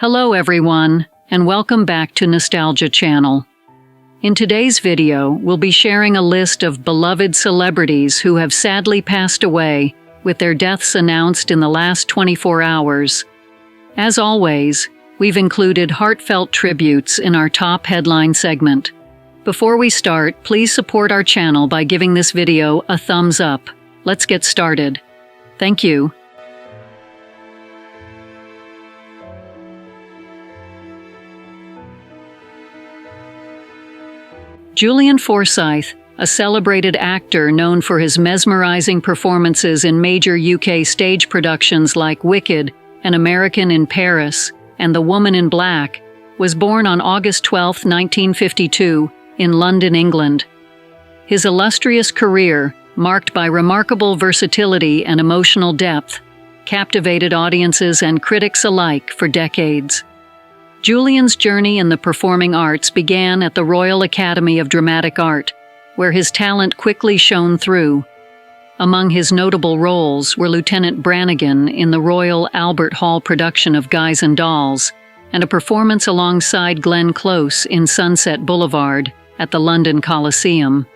Hello everyone, and welcome back to Nostalgia Channel. In today's video, we'll be sharing a list of beloved celebrities who have sadly passed away, with their deaths announced in the last 24 hours. As always, we've included heartfelt tributes in our top headline segment. Before we start, please support our channel by giving this video a thumbs up. Let's get started. Thank you. Julian Forsyth, a celebrated actor known for his mesmerizing performances in major UK stage productions like Wicked, An American in Paris, and The Woman in Black, was born on August 12, 1952, in London, England. His illustrious career, marked by remarkable versatility and emotional depth, captivated audiences and critics alike for decades. Julian's journey in the performing arts began at the Royal Academy of Dramatic Art, where his talent quickly shone through. Among his notable roles were Lieutenant Brannigan in the Royal Albert Hall production of Guys and Dolls, and a performance alongside Glenn Close in Sunset Boulevard at the London Coliseum.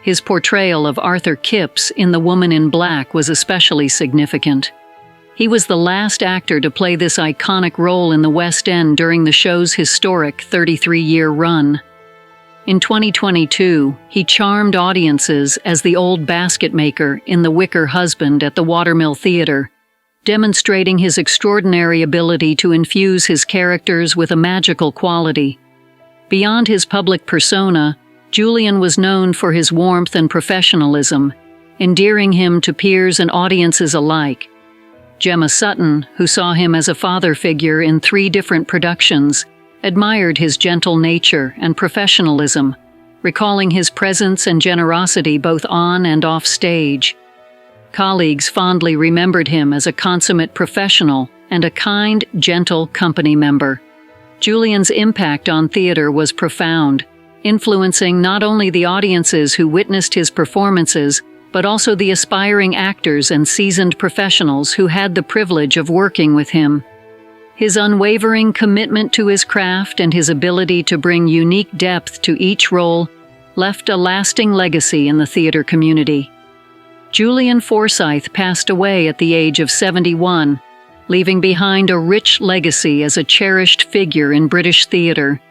His portrayal of Arthur Kipps in The Woman in Black was especially significant. He was the last actor to play this iconic role in the West End during the show's historic 33-year run. In 2022, he charmed audiences as the old basket maker in The Wicker Husband at the Watermill Theatre, demonstrating his extraordinary ability to infuse his characters with a magical quality. Beyond his public persona, Julian was known for his warmth and professionalism, endearing him to peers and audiences alike. Gemma Sutton, who saw him as a father figure in 3 different productions, admired his gentle nature and professionalism, recalling his presence and generosity both on and off stage. Colleagues fondly remembered him as a consummate professional and a kind, gentle company member. Julian's impact on theater was profound, influencing not only the audiences who witnessed his performances, but also the aspiring actors and seasoned professionals who had the privilege of working with him. His unwavering commitment to his craft and his ability to bring unique depth to each role left a lasting legacy in the theater community. Julian Forsyth passed away at the age of 71, leaving behind a rich legacy as a cherished figure in British theater.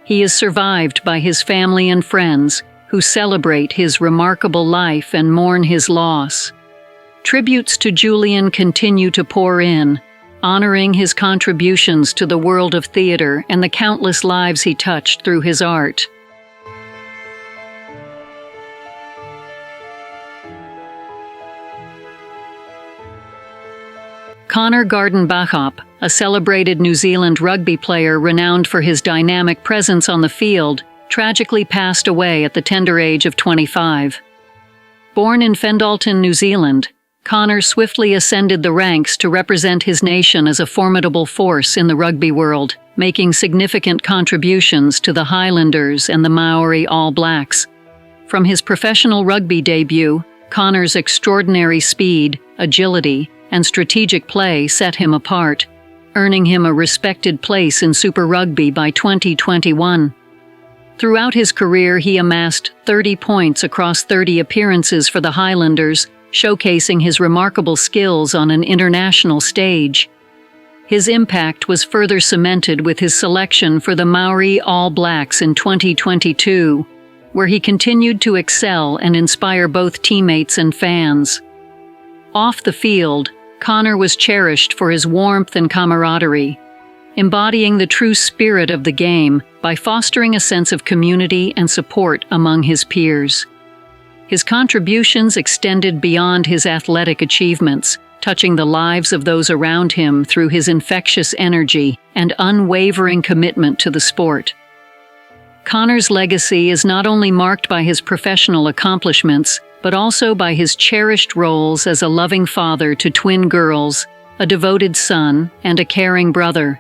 He is survived by his family and friends, who celebrate his remarkable life and mourn his loss. Tributes to Julian continue to pour in, honoring his contributions to the world of theater and the countless lives he touched through his art. Conor Garden-Bachop, a celebrated New Zealand rugby player renowned for his dynamic presence on the field, tragically passed away at the tender age of 25. Born in Fendalton, New Zealand, Conor swiftly ascended the ranks to represent his nation as a formidable force in the rugby world, making significant contributions to the Highlanders and the Maori All Blacks. From his professional rugby debut, Conor's extraordinary speed, agility, and strategic play set him apart, earning him a respected place in Super Rugby by 2021. Throughout his career, he amassed 30 points across 30 appearances for the Highlanders, showcasing his remarkable skills on an international stage. His impact was further cemented with his selection for the Maori All Blacks in 2022, where he continued to excel and inspire both teammates and fans. Off the field, Conor was cherished for his warmth and camaraderie, embodying the true spirit of the game by fostering a sense of community and support among his peers. His contributions extended beyond his athletic achievements, touching the lives of those around him through his infectious energy and unwavering commitment to the sport. Conor's legacy is not only marked by his professional accomplishments, but also by his cherished roles as a loving father to twin girls, a devoted son, and a caring brother.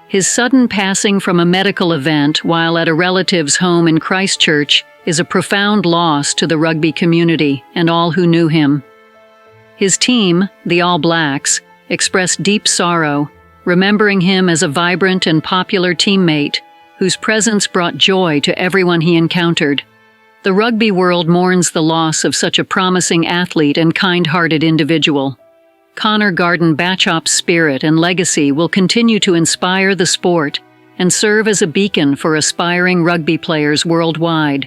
His sudden passing from a medical event while at a relative's home in Christchurch is a profound loss to the rugby community and all who knew him. His team, the All Blacks, expressed deep sorrow, remembering him as a vibrant and popular teammate whose presence brought joy to everyone he encountered. The rugby world mourns the loss of such a promising athlete and kind-hearted individual. Connor Garden-Bachop's spirit and legacy will continue to inspire the sport and serve as a beacon for aspiring rugby players worldwide.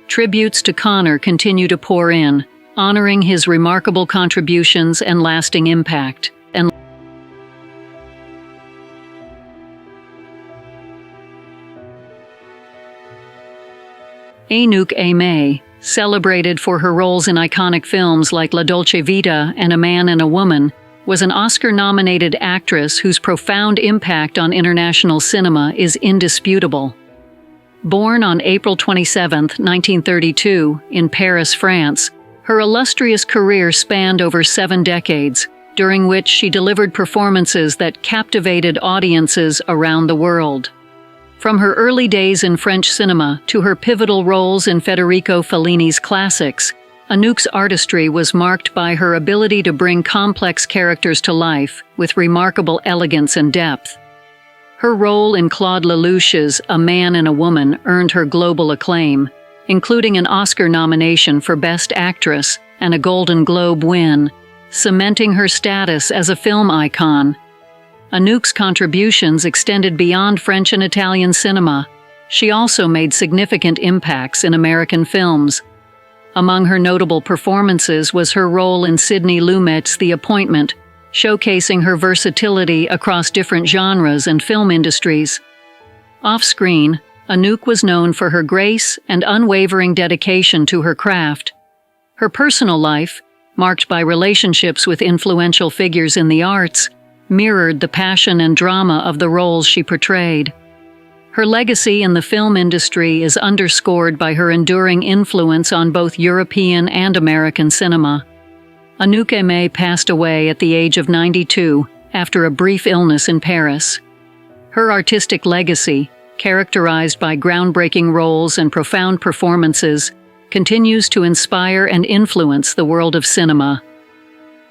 Tributes to Connor continue to pour in, honoring his remarkable contributions and lasting impact. Anouk Aimée, celebrated for her roles in iconic films like La Dolce Vita and A Man and a Woman, was an Oscar-nominated actress whose profound impact on international cinema is indisputable. Born on April 27, 1932, in Paris, France, her illustrious career spanned over 7 decades, during which she delivered performances that captivated audiences around the world. From her early days in French cinema to her pivotal roles in Federico Fellini's classics, Anouk's artistry was marked by her ability to bring complex characters to life with remarkable elegance and depth. Her role in Claude Lelouch's A Man and a Woman earned her global acclaim, including an Oscar nomination for Best Actress and a Golden Globe win, cementing her status as a film icon. Anouk's contributions extended beyond French and Italian cinema. She also made significant impacts in American films. Among her notable performances was her role in Sidney Lumet's The Appointment, showcasing her versatility across different genres and film industries. Off-screen, Anouk was known for her grace and unwavering dedication to her craft. Her personal life, marked by relationships with influential figures in the arts, mirrored the passion and drama of the roles she portrayed. Her legacy in the film industry is underscored by her enduring influence on both European and American cinema. Anouk Aimée passed away at the age of 92 after a brief illness in Paris. Her artistic legacy, characterized by groundbreaking roles and profound performances, continues to inspire and influence the world of cinema.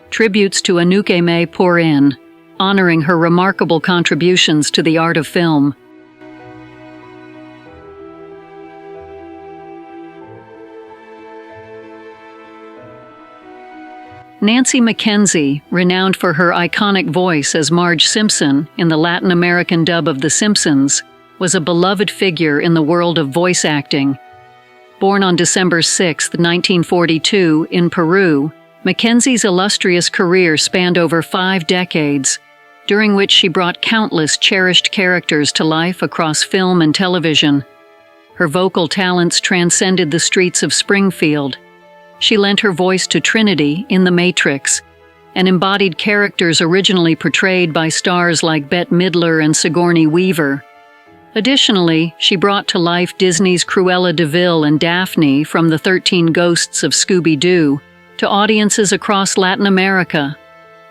Tributes to Anouk Aimée pour in, honoring her remarkable contributions to the art of film. Nancy McKenzie, renowned for her iconic voice as Marge Simpson in the Latin American dub of The Simpsons, was a beloved figure in the world of voice acting. Born on December 6, 1942, in Peru, McKenzie's illustrious career spanned over 5 decades, during which she brought countless cherished characters to life across film and television. Her vocal talents transcended the streets of Springfield. She lent her voice to Trinity in The Matrix, and embodied characters originally portrayed by stars like Bette Midler and Sigourney Weaver. Additionally, she brought to life Disney's Cruella de Vil and Daphne from The 13 Ghosts of Scooby-Doo to audiences across Latin America.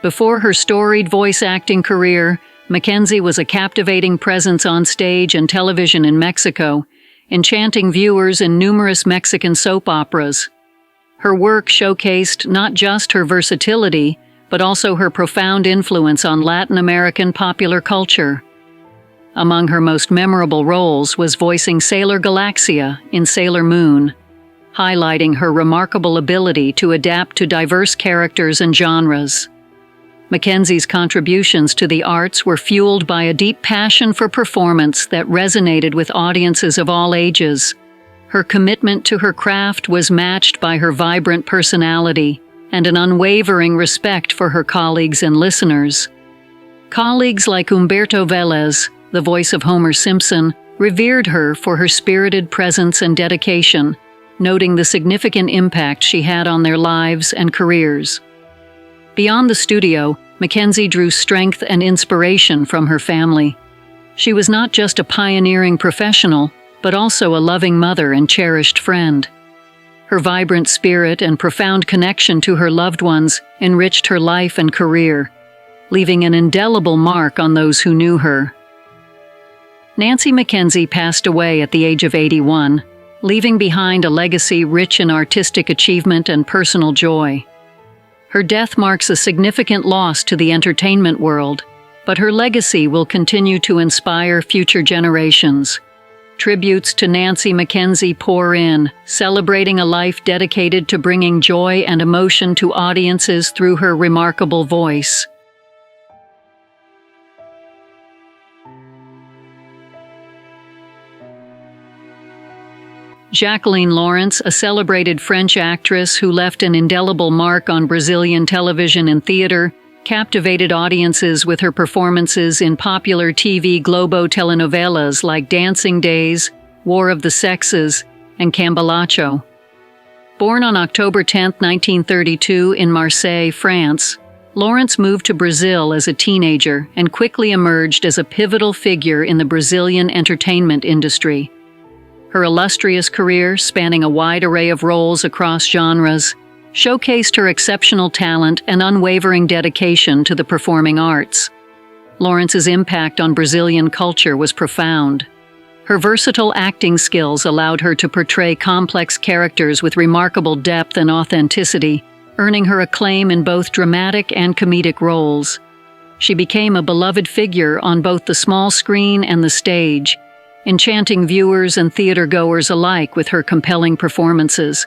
Before her storied voice acting career, McKenzie was a captivating presence on stage and television in Mexico, enchanting viewers in numerous Mexican soap operas. Her work showcased not just her versatility, but also her profound influence on Latin American popular culture. Among her most memorable roles was voicing Sailor Galaxia in Sailor Moon, highlighting her remarkable ability to adapt to diverse characters and genres. McKenzie's contributions to the arts were fueled by a deep passion for performance that resonated with audiences of all ages. Her commitment to her craft was matched by her vibrant personality and an unwavering respect for her colleagues and listeners. Colleagues like Humberto Vélez, the voice of Homer Simpson, revered her for her spirited presence and dedication, noting the significant impact she had on their lives and careers. Beyond the studio, McKenzie drew strength and inspiration from her family. She was not just a pioneering professional, but also a loving mother and cherished friend. Her vibrant spirit and profound connection to her loved ones enriched her life and career, leaving an indelible mark on those who knew her. Nancy McKenzie passed away at the age of 81, leaving behind a legacy rich in artistic achievement and personal joy. Her death marks a significant loss to the entertainment world, but her legacy will continue to inspire future generations. Tributes to Nancy McKenzie pour in, celebrating a life dedicated to bringing joy and emotion to audiences through her remarkable voice. Jacqueline Lawrence, a celebrated French actress who left an indelible mark on Brazilian television and theater, captivated audiences with her performances in popular TV Globo telenovelas like Dancing Days, War of the Sexes, and Garden-Bachop. Born on October 10, 1932 in Marseille, France, Lawrence moved to Brazil as a teenager and quickly emerged as a pivotal figure in the Brazilian entertainment industry. Her illustrious career, spanning a wide array of roles across genres, showcased her exceptional talent and unwavering dedication to the performing arts. Lawrence's impact on Brazilian culture was profound. Her versatile acting skills allowed her to portray complex characters with remarkable depth and authenticity, earning her acclaim in both dramatic and comedic roles. She became a beloved figure on both the small screen and the stage, enchanting viewers and theater-goers alike with her compelling performances.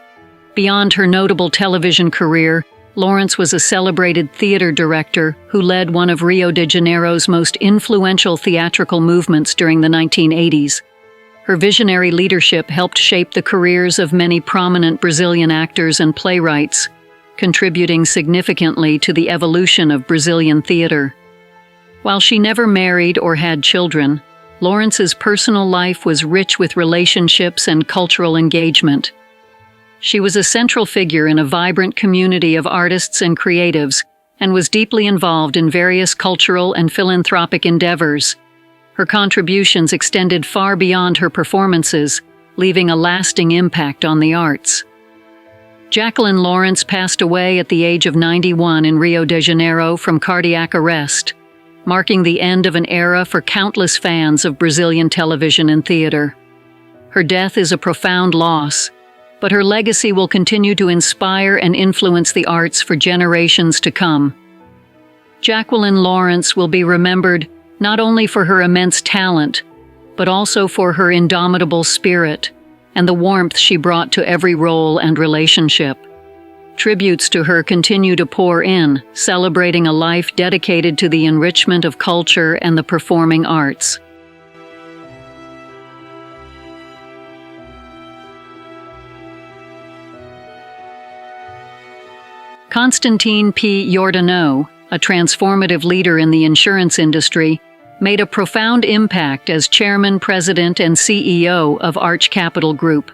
Beyond her notable television career, Lawrence was a celebrated theater director who led one of Rio de Janeiro's most influential theatrical movements during the 1980s. Her visionary leadership helped shape the careers of many prominent Brazilian actors and playwrights, contributing significantly to the evolution of Brazilian theater. While she never married or had children, Lawrence's personal life was rich with relationships and cultural engagement. She was a central figure in a vibrant community of artists and creatives, and was deeply involved in various cultural and philanthropic endeavors. Her contributions extended far beyond her performances, leaving a lasting impact on the arts. Jacqueline Lawrence passed away at the age of 91 in Rio de Janeiro from cardiac arrest, marking the end of an era for countless fans of Brazilian television and theater. Her death is a profound loss, but her legacy will continue to inspire and influence the arts for generations to come. Jacqueline Lawrence will be remembered not only for her immense talent, but also for her indomitable spirit and the warmth she brought to every role and relationship. Tributes to her continue to pour in, celebrating a life dedicated to the enrichment of culture and the performing arts. Constantine P. Iordanou, a transformative leader in the insurance industry, made a profound impact as chairman, president, and CEO of Arch Capital Group.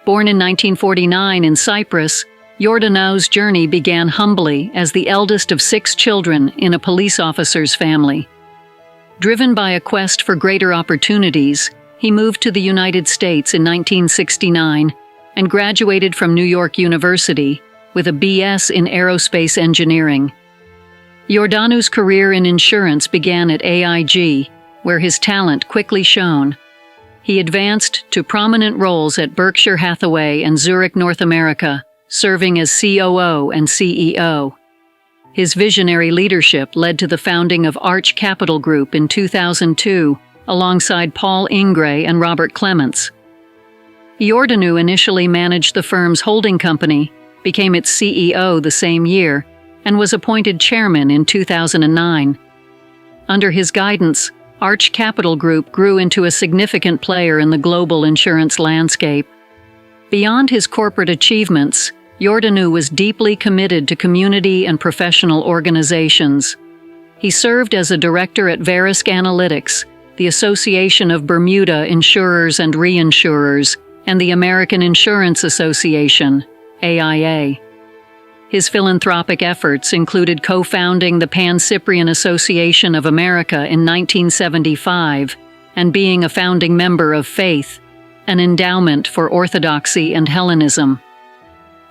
Born in 1949 in Cyprus, Iordanou's journey began humbly as the eldest of 6 children in a police officer's family. Driven by a quest for greater opportunities, he moved to the United States in 1969 and graduated from New York University with a BS in aerospace engineering. Iordanou's career in insurance began at AIG, where his talent quickly shone. He advanced to prominent roles at Berkshire Hathaway and Zurich North America, serving as COO and CEO. His visionary leadership led to the founding of Arch Capital Group in 2002, alongside Paul Ingrey and Robert Clements. Iordanou initially managed the firm's holding company, became its CEO the same year, and was appointed chairman in 2009. Under his guidance, Arch Capital Group grew into a significant player in the global insurance landscape. Beyond his corporate achievements, Iordanou was deeply committed to community and professional organizations. He served as a director at Verisk Analytics, the Association of Bermuda Insurers and Reinsurers, and the American Insurance Association, AIA. His philanthropic efforts included co-founding the Pan-Cyprian Association of America in 1975 and being a founding member of Faith, an endowment for orthodoxy and Hellenism.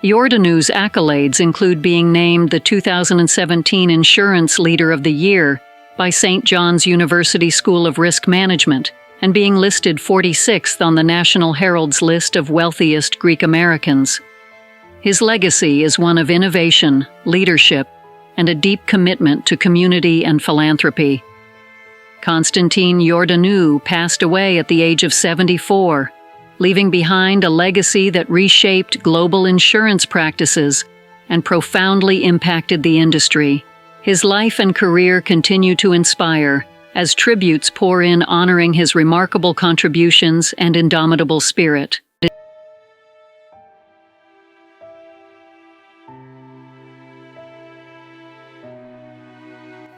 Iordanou's accolades include being named the 2017 Insurance Leader of the Year by St. John's University School of Risk Management and being listed 46th on the National Herald's list of wealthiest Greek Americans. His legacy is one of innovation, leadership, and a deep commitment to community and philanthropy. Constantine Iordanou passed away at the age of 74, leaving behind a legacy that reshaped global insurance practices and profoundly impacted the industry. His life and career continue to inspire as tributes pour in honoring his remarkable contributions and indomitable spirit.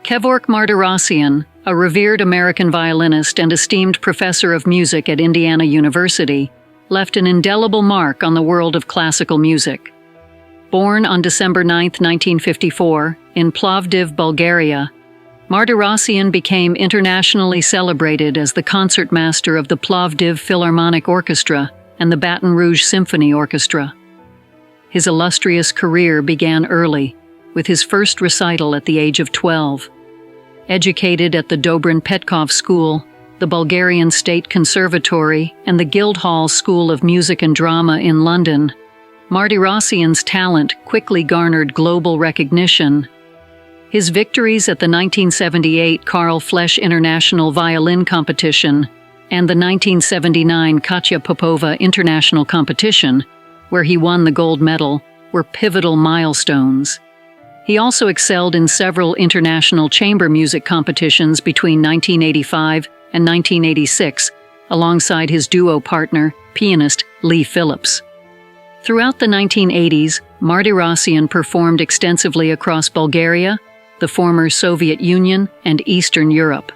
Kevork Mardirossian, a revered American violinist and esteemed professor of music at Indiana University, left an indelible mark on the world of classical music. Born on December 9, 1954, in Plovdiv, Bulgaria, Mardirossian became internationally celebrated as the concertmaster of the Plovdiv Philharmonic Orchestra and the Baton Rouge Symphony Orchestra. His illustrious career began early, with his first recital at the age of 12. Educated at the Dobrin Petkov School, the Bulgarian State Conservatory, and the Guildhall School of Music and Drama in London, Mardirossian's talent quickly garnered global recognition. His victories at the 1978 Karl Flesch International Violin Competition and the 1979 Katya Popova International Competition, where he won the gold medal, were pivotal milestones. He also excelled in several international chamber music competitions between 1985 and 1986, alongside his duo partner, pianist Lee Phillips. Throughout the 1980s, Mardirossian performed extensively across Bulgaria, the former Soviet Union, and Eastern Europe.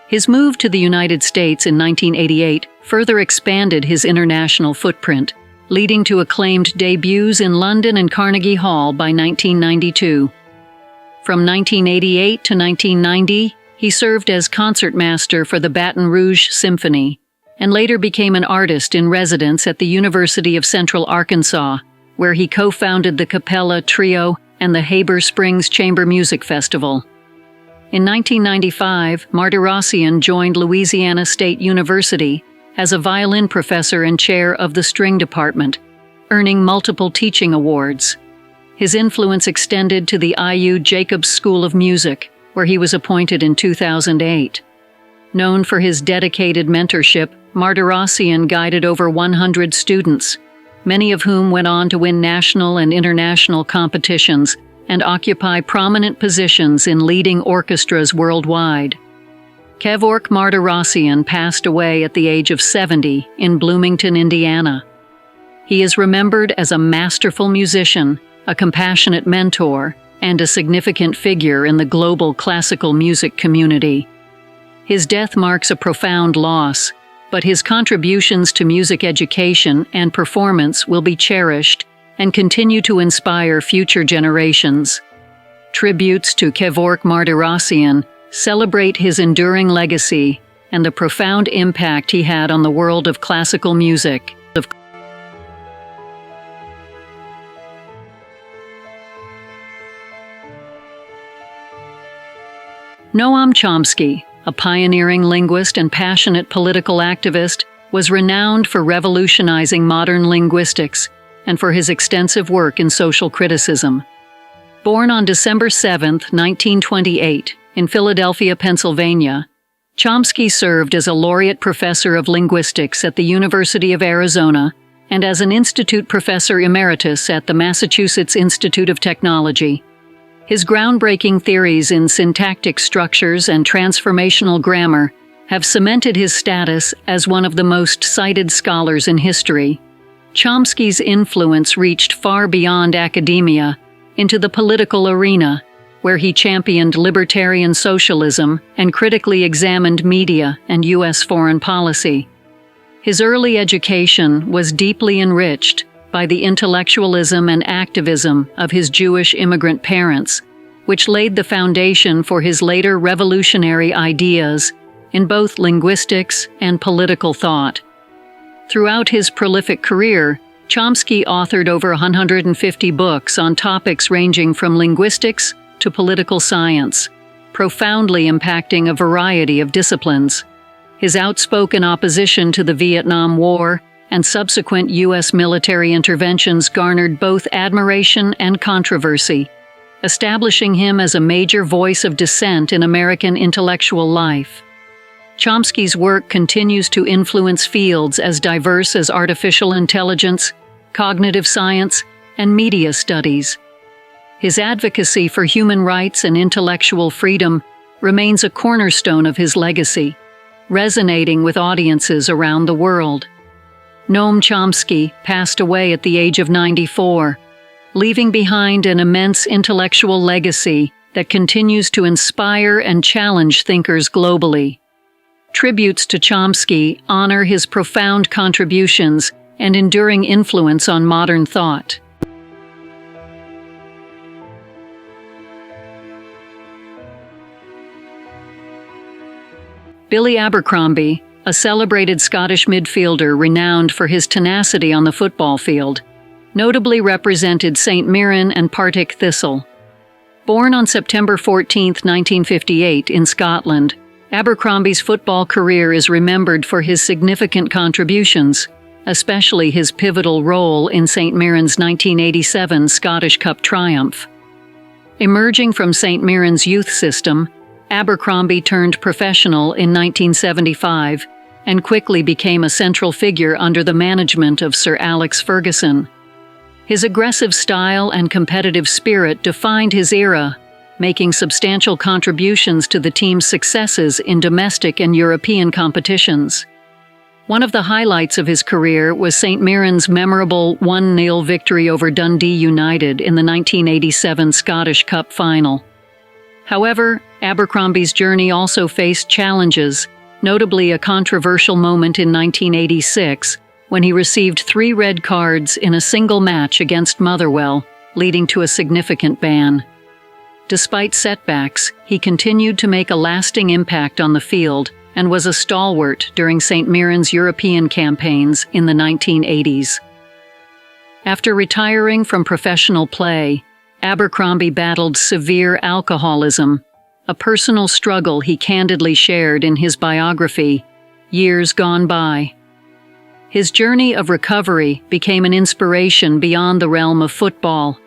His move to the United States in 1988 further expanded his international footprint, leading to acclaimed debuts in London and Carnegie Hall by 1992. From 1988 to 1990, he served as concertmaster for the Baton Rouge Symphony, and later became an artist in residence at the University of Central Arkansas, where he co-founded the Capella Trio and the Heber Springs Chamber Music Festival. In 1995, Mardirossian joined Louisiana State University as a violin professor and chair of the string department, earning multiple teaching awards. His influence extended to the IU Jacobs School of Music, where he was appointed in 2008. Known for his dedicated mentorship, Mardirossian guided over 100 students, many of whom went on to win national and international competitions and occupy prominent positions in leading orchestras worldwide. Kevork Mardirossian passed away at the age of 70 in Bloomington, Indiana. He is remembered as a masterful musician, a compassionate mentor, and a significant figure in the global classical music community. His death marks a profound loss, but his contributions to music education and performance will be cherished and continue to inspire future generations. Tributes to Kevork Mardirossian celebrate his enduring legacy and the profound impact he had on the world of classical music. Noam Chomsky, a pioneering linguist and passionate political activist, was renowned for revolutionizing modern linguistics and for his extensive work in social criticism. Born on December 7, 1928, in Philadelphia, Pennsylvania, Chomsky served as a laureate professor of linguistics at the University of Arizona and as an institute professor emeritus at the Massachusetts Institute of Technology. His groundbreaking theories in syntactic structures and transformational grammar have cemented his status as one of the most cited scholars in history. Chomsky's influence reached far beyond academia into the political arena, where he championed libertarian socialism and critically examined media and U.S. foreign policy. His early education was deeply enriched by the intellectualism and activism of his Jewish immigrant parents, which laid the foundation for his later revolutionary ideas in both linguistics and political thought. Throughout his prolific career, Chomsky authored over 150 books on topics ranging from linguistics to political science, profoundly impacting a variety of disciplines. His outspoken opposition to the Vietnam War and subsequent U.S. military interventions garnered both admiration and controversy, establishing him as a major voice of dissent in American intellectual life. Chomsky's work continues to influence fields as diverse as artificial intelligence, cognitive science, and media studies. His advocacy for human rights and intellectual freedom remains a cornerstone of his legacy, resonating with audiences around the world. Noam Chomsky passed away at the age of 94, leaving behind an immense intellectual legacy that continues to inspire and challenge thinkers globally. Tributes to Chomsky honor his profound contributions and enduring influence on modern thought. Billy Abercromby, a celebrated Scottish midfielder renowned for his tenacity on the football field, notably represented St Mirren and Partick Thistle. Born on September 14, 1958, in Scotland, Abercromby's football career is remembered for his significant contributions, especially his pivotal role in St Mirren's 1987 Scottish Cup triumph. Emerging from St Mirren's youth system, Abercromby turned professional in 1975 and quickly became a central figure under the management of Sir Alex Ferguson. His aggressive style and competitive spirit defined his era, making substantial contributions to the team's successes in domestic and European competitions. One of the highlights of his career was St Mirren's memorable 1-0 victory over Dundee United in the 1987 Scottish Cup final. However, Abercromby's journey also faced challenges, notably a controversial moment in 1986 when he received 3 red cards in a single match against Motherwell, leading to a significant ban. Despite setbacks, he continued to make a lasting impact on the field and was a stalwart during St Mirren's European campaigns in the 1980s. After retiring from professional play, Abercromby battled severe alcoholism, a personal struggle he candidly shared in his biography, Years Gone By. His journey of recovery became an inspiration beyond the realm of football.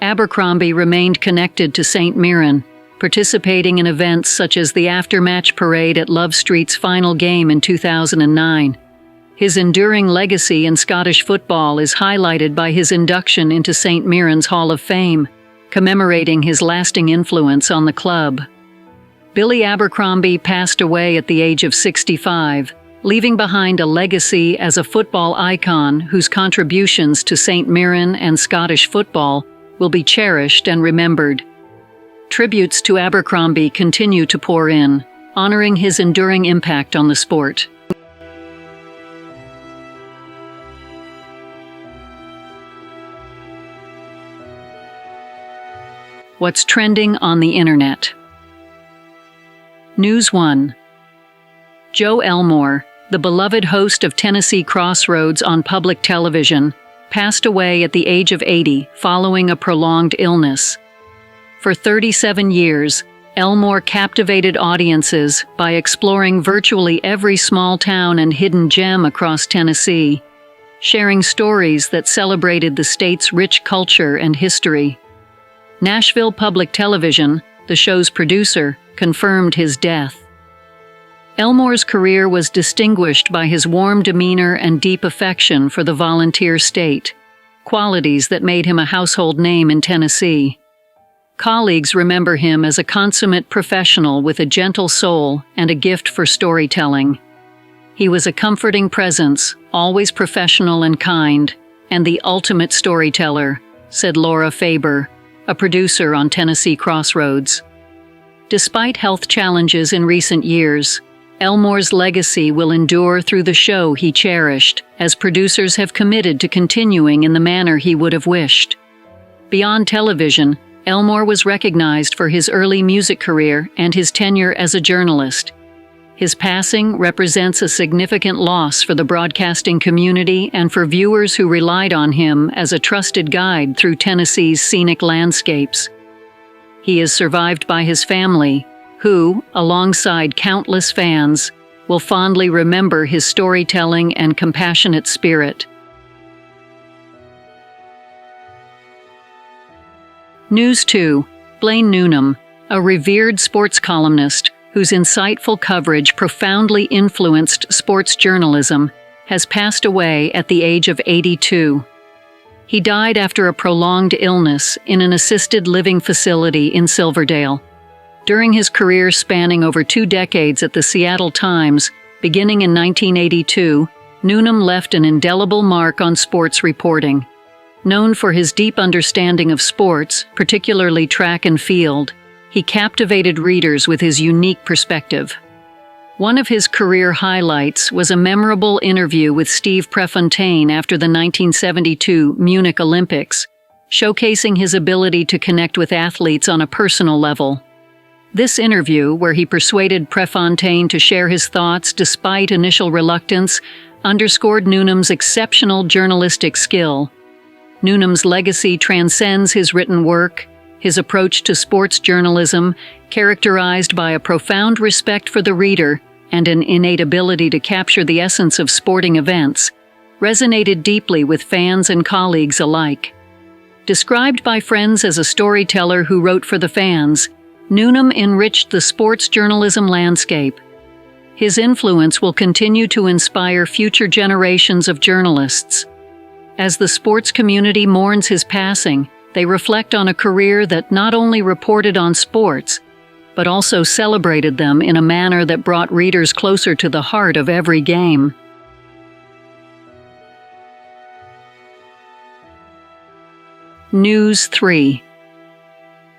Abercromby remained connected to St Mirren, participating in events such as the after-match parade at Love Street's final game in 2009. His enduring legacy in Scottish football is highlighted by his induction into St Mirren's Hall of Fame, commemorating his lasting influence on the club. Billy Abercromby passed away at the age of 65, leaving behind a legacy as a football icon whose contributions to St Mirren and Scottish football will be cherished and remembered. Tributes to Abercromby continue to pour in, honoring his enduring impact on the sport. What's trending on the internet? News 1. Joe Elmore, the beloved host of Tennessee Crossroads on public television, passed away at the age of 80 following a prolonged illness. For 37 years, Elmore captivated audiences by exploring virtually every small town and hidden gem across Tennessee, sharing stories that celebrated the state's rich culture and history. Nashville Public Television, the show's producer, confirmed his death. Elmore's career was distinguished by his warm demeanor and deep affection for the volunteer state, qualities that made him a household name in Tennessee. Colleagues remember him as a consummate professional with a gentle soul and a gift for storytelling. He was a comforting presence, always professional and kind, and the ultimate storyteller, said Laura Faber, a producer on Tennessee Crossroads. Despite health challenges in recent years, Elmore's legacy will endure through the show he cherished, as producers have committed to continuing in the manner he would have wished. Beyond television, Elmore was recognized for his early music career and his tenure as a journalist. His passing represents a significant loss for the broadcasting community and for viewers who relied on him as a trusted guide through Tennessee's scenic landscapes. He is survived by his family, who, alongside countless fans, will fondly remember his storytelling and compassionate spirit. News 2. Blaine Newnham, a revered sports columnist whose insightful coverage profoundly influenced sports journalism, has passed away at the age of 82. He died after a prolonged illness in an assisted living facility in Silverdale. During his career spanning over 2 decades at the Seattle Times, beginning in 1982, Newnham left an indelible mark on sports reporting. Known for his deep understanding of sports, particularly track and field, he captivated readers with his unique perspective. One of his career highlights was a memorable interview with Steve Prefontaine after the 1972 Munich Olympics, showcasing his ability to connect with athletes on a personal level. This interview, where he persuaded Prefontaine to share his thoughts despite initial reluctance, underscored Newnham's exceptional journalistic skill. Newnham's legacy transcends his written work, his approach to sports journalism, characterized by a profound respect for the reader and an innate ability to capture the essence of sporting events, resonated deeply with fans and colleagues alike. Described by friends as a storyteller who wrote for the fans, Newnham enriched the sports journalism landscape. His influence will continue to inspire future generations of journalists. As the sports community mourns his passing, they reflect on a career that not only reported on sports, but also celebrated them in a manner that brought readers closer to the heart of every game. News 3.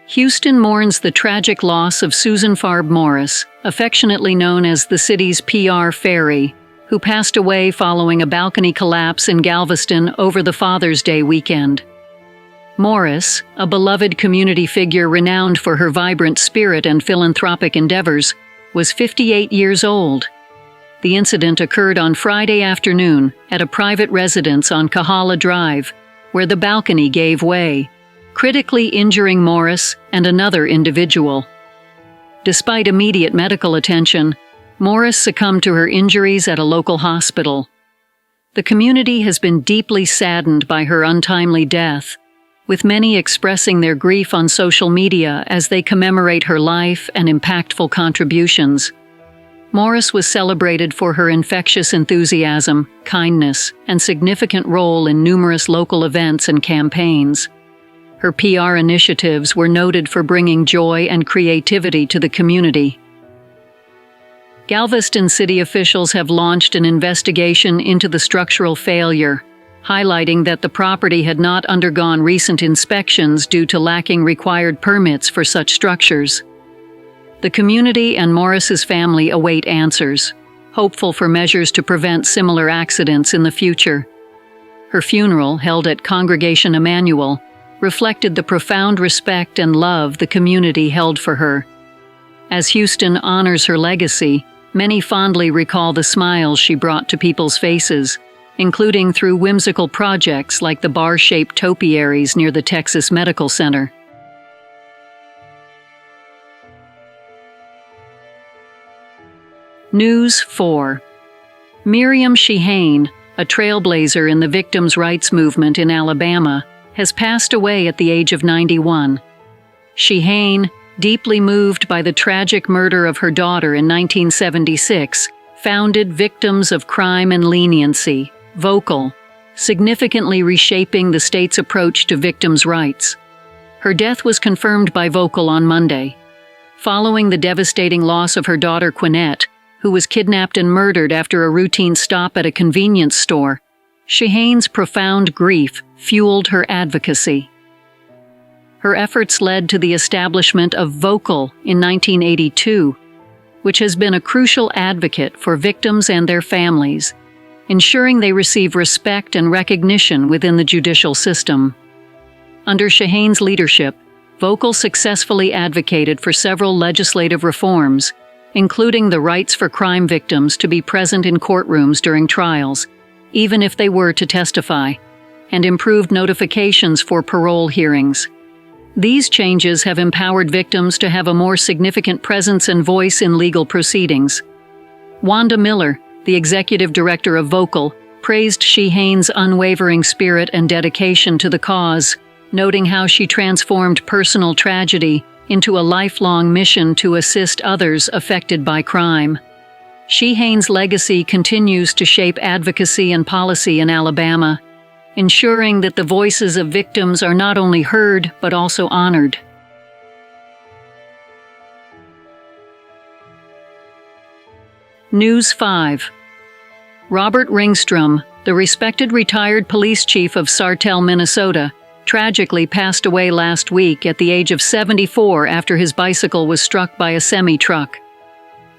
Houston mourns the tragic loss of Susan Farb Morris, affectionately known as the city's PR fairy, who passed away following a balcony collapse in Galveston over the Father's Day weekend. Morris, a beloved community figure renowned for her vibrant spirit and philanthropic endeavors, was 58 years old. The incident occurred on Friday afternoon at a private residence on Kahala Drive, where the balcony gave way, critically injuring Morris and another individual. Despite immediate medical attention, Morris succumbed to her injuries at a local hospital. The community has been deeply saddened by her untimely death, with many expressing their grief on social media as they commemorate her life and impactful contributions. Morris was celebrated for her infectious enthusiasm, kindness, and significant role in numerous local events and campaigns. Her PR initiatives were noted for bringing joy and creativity to the community. Galveston city officials have launched an investigation into the structural failure, highlighting that the property had not undergone recent inspections due to lacking required permits for such structures. The community and Morris's family await answers, hopeful for measures to prevent similar accidents in the future. Her funeral, held at Congregation Emmanuel, reflected the profound respect and love the community held for her. As Houston honors her legacy, many fondly recall the smiles she brought to people's faces, including through whimsical projects like the bar-shaped topiaries near the Texas Medical Center. News 4. Miriam Shehane, a trailblazer in the victims' rights movement in Alabama, has passed away at the age of 91. Shehane, deeply moved by the tragic murder of her daughter in 1976, founded Victims of Crime and Leniency, VOCAL, significantly reshaping the state's approach to victims' rights. Her death was confirmed by VOCAL on Monday. Following the devastating loss of her daughter Quinette, who was kidnapped and murdered after a routine stop at a convenience store, Shehane's profound grief fueled her advocacy. Her efforts led to the establishment of VOCAL in 1982, which has been a crucial advocate for victims and their families, ensuring they receive respect and recognition within the judicial system. Under Shehane's leadership, VOCAL successfully advocated for several legislative reforms, including the rights for crime victims to be present in courtrooms during trials, even if they were to testify, and improved notifications for parole hearings. These changes have empowered victims to have a more significant presence and voice in legal proceedings. Wanda Miller, the executive director of VOCAL, praised Shehane's unwavering spirit and dedication to the cause, noting how she transformed personal tragedy into a lifelong mission to assist others affected by crime. Sheehan's legacy continues to shape advocacy and policy in Alabama, ensuring that the voices of victims are not only heard but also honored. News 5. Robert Ringstrom, the respected retired police chief of Sartell, Minnesota, tragically passed away last week at the age of 74 after his bicycle was struck by a semi-truck.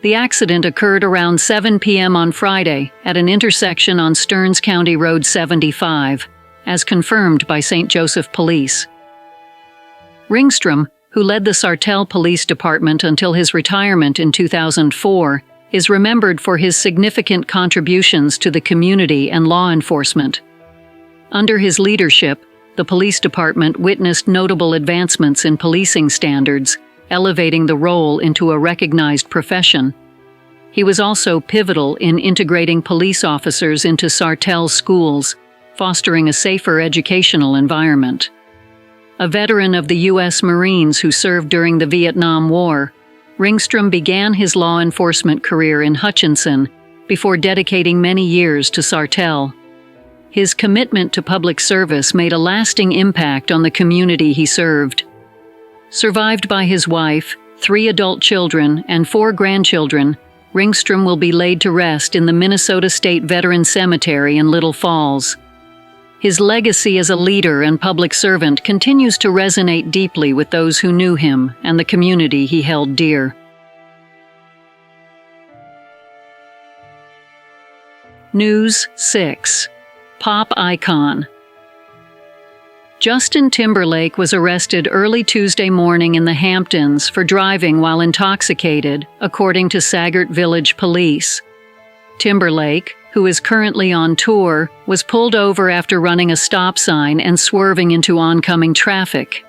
The accident occurred around 7 p.m. on Friday at an intersection on Stearns County Road 75, as confirmed by St. Joseph Police. Ringstrom, who led the Sartell Police Department until his retirement in 2004, is remembered for his significant contributions to the community and law enforcement. Under his leadership, the police department witnessed notable advancements in policing standards, elevating the role into a recognized profession. He was also pivotal in integrating police officers into Sartell schools, fostering a safer educational environment. A veteran of the U.S. Marines who served during the Vietnam War, Ringstrom began his law enforcement career in Hutchinson before dedicating many years to Sartell. His commitment to public service made a lasting impact on the community he served. Survived by his wife, 3 adult children, and 4 grandchildren, Ringstrom will be laid to rest in the Minnesota State Veterans Cemetery in Little Falls. His legacy as a leader and public servant continues to resonate deeply with those who knew him and the community he held dear. News 6. Pop icon. Justin Timberlake was arrested early Tuesday morning in the Hamptons for driving while intoxicated, according to Saggart Village Police. Timberlake, who is currently on tour, was pulled over after running a stop sign and swerving into oncoming traffic.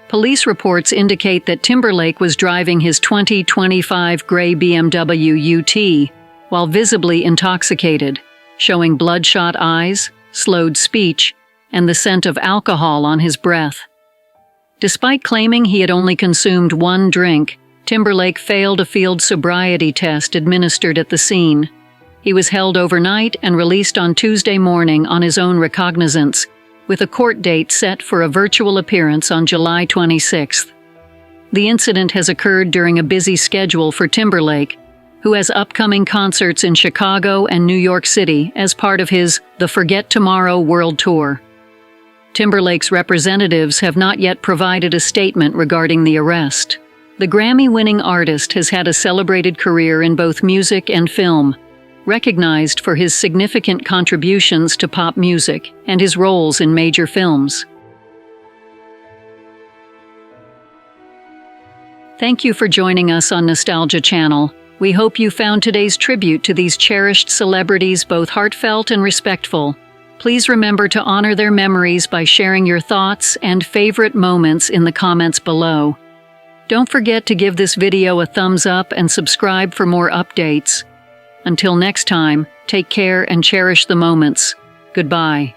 Police reports indicate that Timberlake was driving his 2025 gray BMW UT while visibly intoxicated, showing bloodshot eyes, slowed speech, and the scent of alcohol on his breath. Despite claiming he had only consumed 1 drink, Timberlake failed a field sobriety test administered at the scene. He was held overnight and released on Tuesday morning on his own recognizance, with a court date set for a virtual appearance on July 26. The incident has occurred during a busy schedule for Timberlake, who has upcoming concerts in Chicago and New York City as part of his The Forget Tomorrow World Tour. Timberlake's representatives have not yet provided a statement regarding the arrest. The Grammy-winning artist has had a celebrated career in both music and film, recognized for his significant contributions to pop music and his roles in major films. Thank you for joining us on Nostalgia Channel. We hope you found today's tribute to these cherished celebrities both heartfelt and respectful. Please remember to honor their memories by sharing your thoughts and favorite moments in the comments below. Don't forget to give this video a thumbs up and subscribe for more updates. Until next time, take care and cherish the moments. Goodbye.